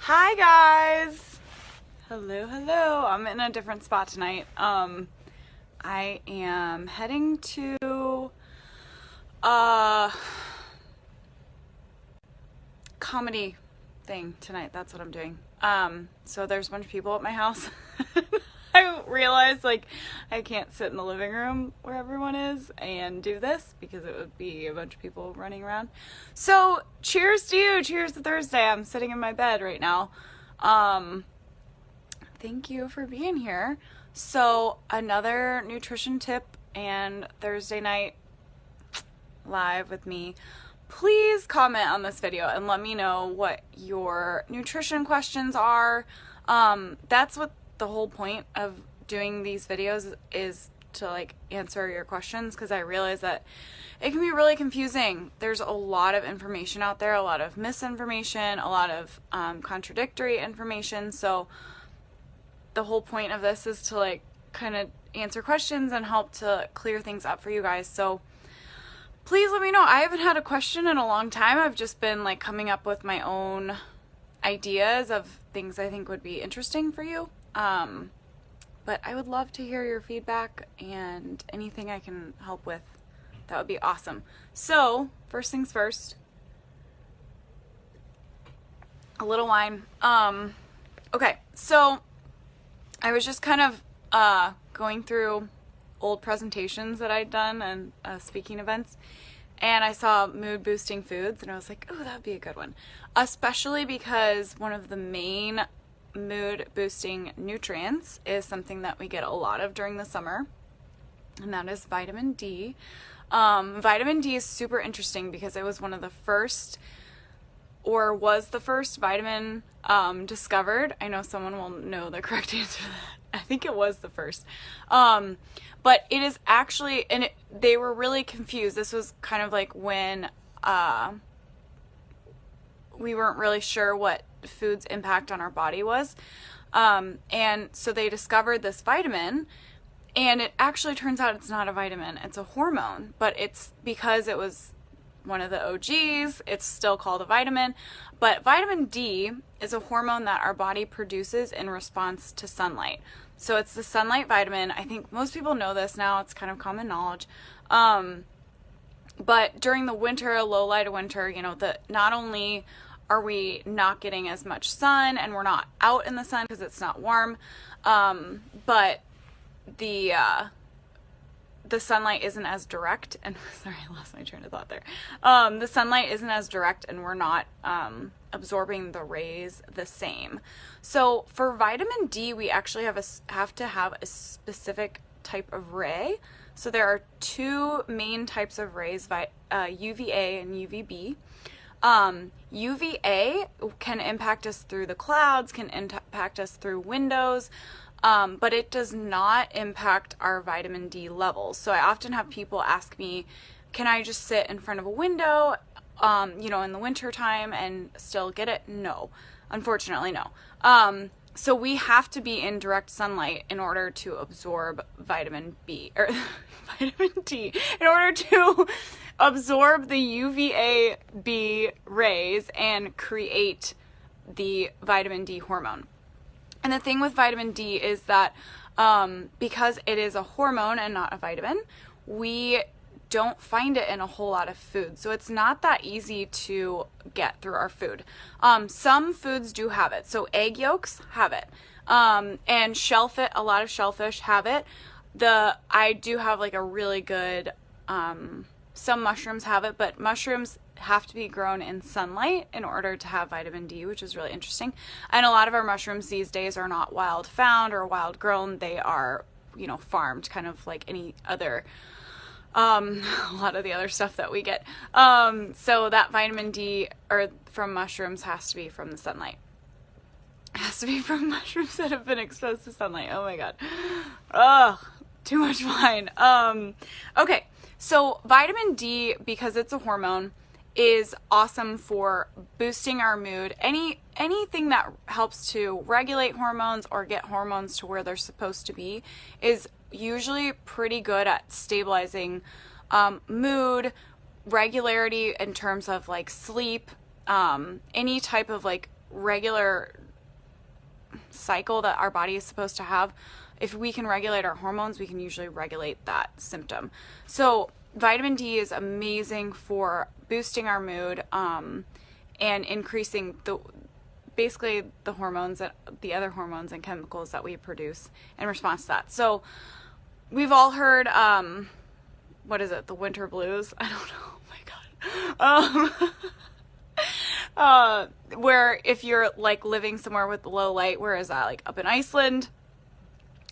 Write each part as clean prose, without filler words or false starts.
Hi guys! Hello. I'm in a different spot tonight. I am heading to a comedy thing tonight. That's what I'm doing. So there's a bunch of people at my house. I realized I can't sit in the living room where everyone is and do this because it would be a bunch of people running around. So cheers to you. Cheers to Thursday. I'm sitting in my bed right now. Thank you for being here. So another nutrition tip and Thursday night live with me. Please comment on this video and let me know what your nutrition questions are. That's what the whole point of doing these videos is, to answer your questions, because I realize that it can be really confusing. There's a lot of information out there, a lot of misinformation, a lot of contradictory information. So the whole point of this is to kind of answer questions and help to clear things up for you guys. So please let me know. I haven't had a question in a long time. I've just been coming up with my own ideas of things I think would be interesting for you. But I would love to hear your feedback and anything I can help with. That would be awesome. So first things first, a little wine. Okay, so I was just kind of going through old presentations that I'd done and speaking events, and I saw mood boosting foods, and I was like, oh, that would be a good one. Especially because one of the main mood boosting nutrients is something that we get a lot of during the summer, and that is vitamin D. Vitamin D is super interesting because it was one of the first, or was the first vitamin discovered. I know someone will know the correct answer to that. I think it was the first. But it is actually, and they were really confused. This was kind of when we weren't really sure what food's impact on our body was. And so they discovered this vitamin, and it actually turns out it's not a vitamin, it's a hormone, but it's because it was one of the OGs, it's still called a vitamin. But vitamin D is a hormone that our body produces in response to sunlight. So it's the sunlight vitamin. I think most people know this now, it's kind of common knowledge. But during the winter, low light of winter, not only are we not getting as much sun and we're not out in the sun because it's not warm, but the sunlight isn't as direct, and sorry, I lost my train of thought there. The sunlight isn't as direct, and we're not absorbing the rays the same. So for vitamin D, we actually have to have a specific type of ray. So there are two main types of rays, UVA and UVB. UVA can impact us through the clouds, can impact us through windows, but it does not impact our vitamin D levels. So I often have people ask me, can I just sit in front of a window, in the winter time and still get it? No, unfortunately, no. So we have to be in direct sunlight in order to absorb vitamin D. In order to absorb the UVA-B rays and create the vitamin D hormone. And the thing with vitamin D is that because it is a hormone and not a vitamin, we don't find it in a whole lot of food. So it's not that easy to get through our food. Some foods do have it. So egg yolks have it. And a lot of shellfish have it. I do have a really good, some mushrooms have it, but mushrooms have to be grown in sunlight in order to have vitamin D, which is really interesting. And a lot of our mushrooms these days are not wild found or wild grown. They are, farmed, kind of like any other, a lot of the other stuff that we get. So that vitamin D from mushrooms has to be from the sunlight. Has to be from mushrooms that have been exposed to sunlight. Oh my God. Ugh, too much wine. Okay. So vitamin D, because it's a hormone, is awesome for boosting our mood. Anything that helps to regulate hormones or get hormones to where they're supposed to be is usually pretty good at stabilizing mood, regularity in terms of sleep, any type of regular cycle that our body is supposed to have, if we can regulate our hormones, we can usually regulate that symptom. So vitamin D is amazing for boosting our mood, and increasing basically the hormones, the other hormones and chemicals that we produce in response to that. So we've all heard, what is it? The winter blues? I don't know. Oh my God. Where if you're like living somewhere with low light, where is that? Like up in Iceland,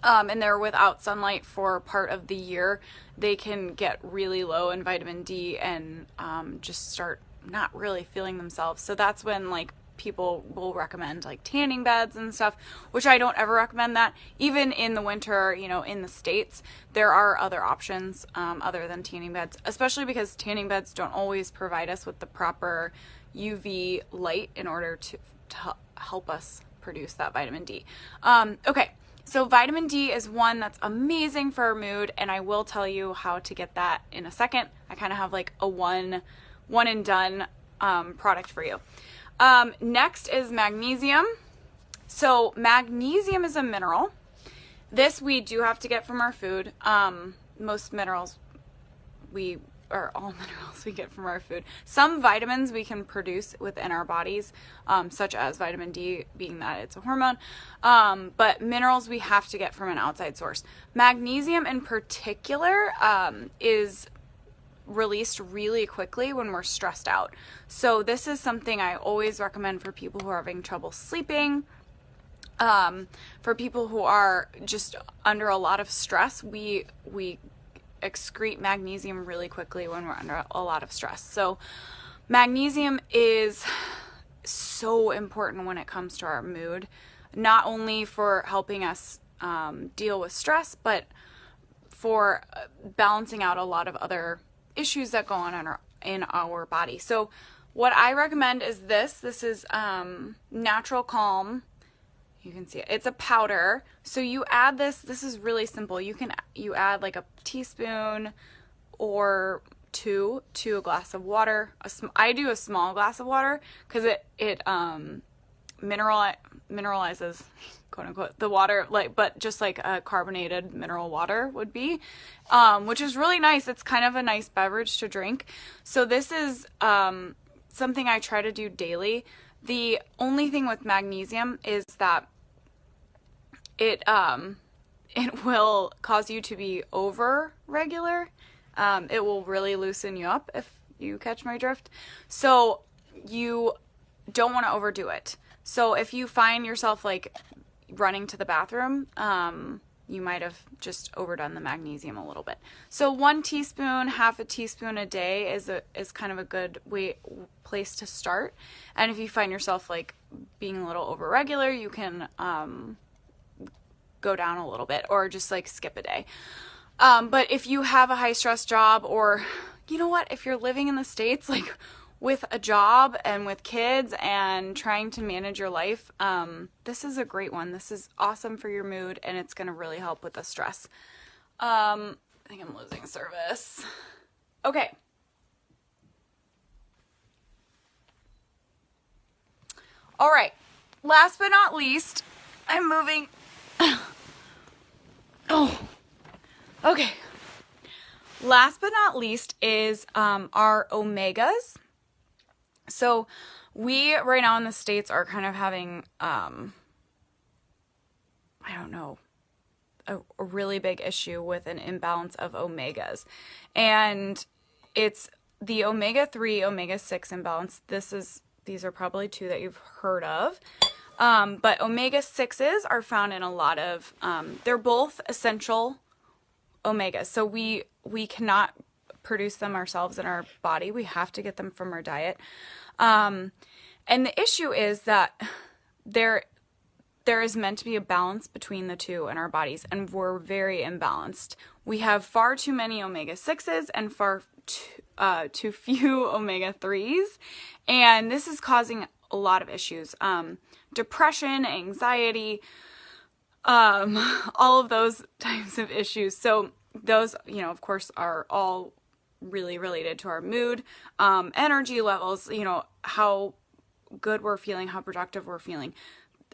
and they're without sunlight for part of the year, they can get really low in vitamin D and just start not really feeling themselves. So that's when like people will recommend like tanning beds and stuff, which I don't ever recommend that. Even in the winter, you know, in the States, there are other options other than tanning beds, especially because tanning beds don't always provide us with the proper UV light in order to help us produce that vitamin D. Okay. So vitamin D is one that's amazing for our mood, and I will tell you how to get that in a second. I kind of have like a one and done product for you. Next is magnesium. So magnesium is a mineral. This we do have to get from our food. Most minerals all minerals we get from our food. Some vitamins we can produce within our bodies, such as vitamin D, being that it's a hormone. But minerals we have to get from an outside source. Magnesium in particular is released really quickly when we're stressed out. So this is something I always recommend for people who are having trouble sleeping. For people who are just under a lot of stress, we excrete magnesium really quickly when we're under a lot of stress. So magnesium is so important when it comes to our mood, not only for helping us deal with stress, but for balancing out a lot of other issues that go on in our body. So what I recommend is this is Natural Calm. You can see it. It's a powder. So you add this is really simple. You add like a teaspoon or two to a glass of water. I do a small glass of water because it mineralizes, quote unquote, the water, but just like a carbonated mineral water would be, which is really nice. It's kind of a nice beverage to drink. So this is something I try to do daily. The only thing with magnesium is that it will cause you to be over regular. It will really loosen you up, if you catch my drift. So you don't want to overdo it. So if you find yourself like running to the bathroom, you might have just overdone the magnesium a little bit. So 1 teaspoon, half a teaspoon a day is kind of a good place to start. And if you find yourself like being a little over regular, you can go down a little bit or just like skip a day. But if you have a high stress job, or you know what, if you're living in the States, like with a job and with kids and trying to manage your life, this is a great one. This is awesome for your mood, and it's going to really help with the stress. I think I'm losing service. Okay. All right. Last but not least, I'm moving. Oh, okay. Last but not least is our omegas. So we right now in the States are kind of having, I don't know, a really big issue with an imbalance of omegas. And it's the omega-3, omega-6 imbalance. These are probably two that you've heard of. But omega-6s are found in a lot of, they're both essential omegas. So we cannot produce them ourselves in our body. We have to get them from our diet. And the issue is that there is meant to be a balance between the two in our bodies, and we're very imbalanced. We have far too many omega-6s and far too few omega-3s, and this is causing a lot of issues. Depression, anxiety, all of those types of issues. So those, of course, are all really related to our mood, energy levels, how good we're feeling, how productive we're feeling.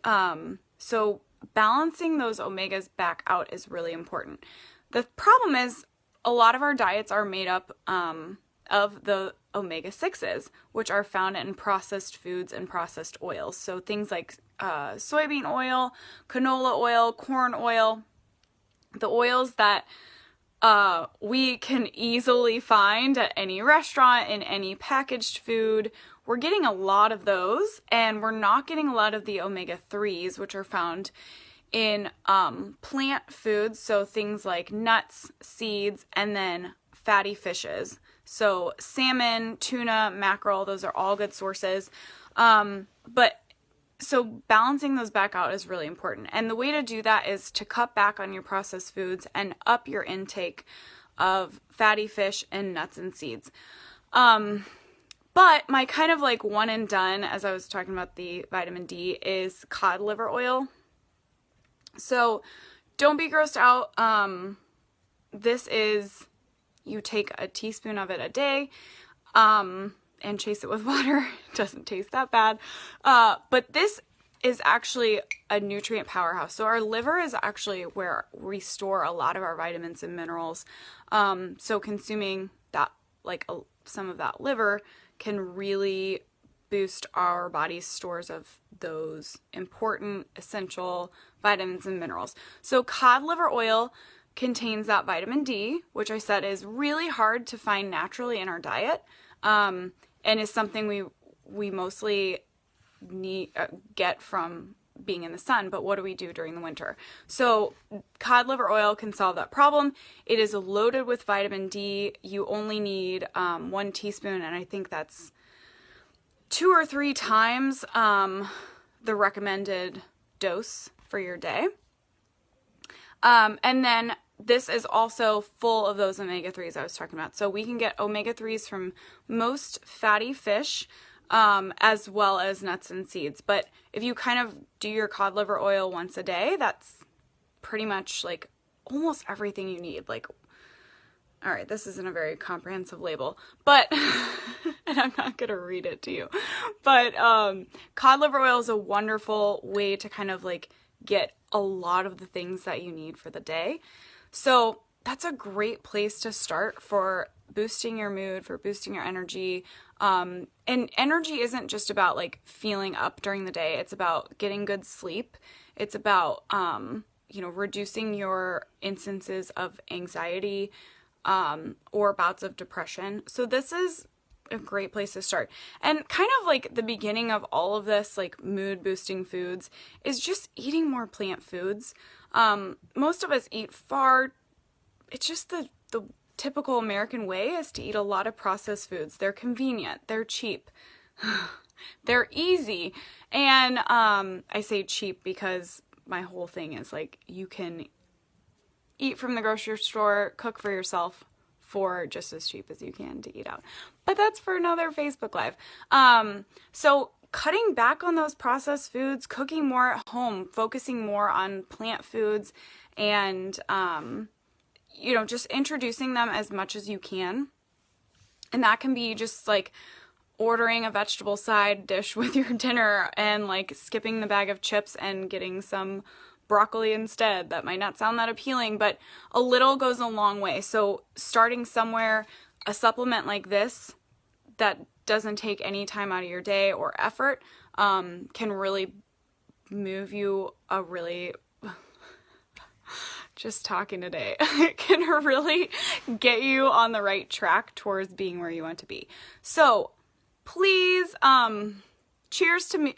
So balancing those omegas back out is really important. The problem is a lot of our diets are made up of the omega-6s, which are found in processed foods and processed oils. So things like soybean oil, canola oil, corn oil, the oils that we can easily find at any restaurant, in any packaged food. We're getting a lot of those, and we're not getting a lot of the omega-3s, which are found in plant foods, so things like nuts, seeds, and then fatty fishes. So salmon, tuna, mackerel, those are all good sources. So balancing those back out is really important. And the way to do that is to cut back on your processed foods and up your intake of fatty fish and nuts and seeds. But my kind of like one and done, as I was talking about the vitamin D, is cod liver oil. So don't be grossed out. This is, you take a teaspoon of it a day, and chase it with water. It doesn't taste that bad. But this is actually a nutrient powerhouse. So our liver is actually where we store a lot of our vitamins and minerals. So consuming that, like some of that liver, can really boost our body's stores of those important essential vitamins and minerals. So cod liver oil contains that vitamin D, which I said is really hard to find naturally in our diet, and is something we mostly get from being in the sun. But what do we do during the winter? So cod liver oil can solve that problem. It is loaded with vitamin D. You only need 1 teaspoon, and I think that's 2 or 3 times the recommended dose for your day. And then this is also full of those omega-3s I was talking about. So we can get omega-3s from most fatty fish, as well as nuts and seeds. But if you kind of do your cod liver oil once a day, that's pretty much like almost everything you need. Like, all right, this isn't a very comprehensive label, but, and I'm not going to read it to you, but cod liver oil is a wonderful way to kind of like get a lot of the things that you need for the day. So that's a great place to start for boosting your mood, for boosting your energy. And energy isn't just about like feeling up during the day. It's about getting good sleep. It's about, reducing your instances of anxiety, or bouts of depression. So this is a great place to start. And kind of like the beginning of all of this, like mood boosting foods, is just eating more plant foods. Most of us eat it's just the typical American way is to eat a lot of processed foods. They're convenient, they're cheap, they're easy. And I say cheap because my whole thing is like, you can eat from the grocery store, cook for yourself for just as cheap as you can to eat out. But that's for another Facebook Live. So cutting back on those processed foods, cooking more at home, focusing more on plant foods, and, just introducing them as much as you can. And that can be just like ordering a vegetable side dish with your dinner and like skipping the bag of chips and getting some broccoli instead. That might not sound that appealing, but a little goes a long way. So starting somewhere, a supplement like this that doesn't take any time out of your day or effort, can really move you just talking today, can really get you on the right track towards being where you want to be. So please, cheers to me,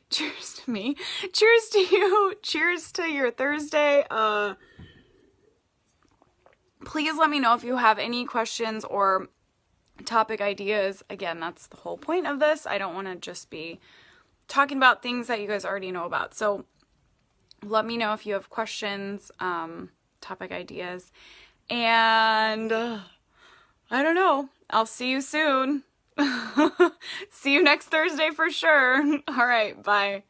cheers to you, cheers to your Thursday. Please let me know if you have any questions or topic ideas. Again, that's the whole point of this. I don't want to just be talking about things that you guys already know about. So let me know if you have questions, topic ideas, and I don't know. I'll see you soon. See you next Thursday for sure. All right, bye.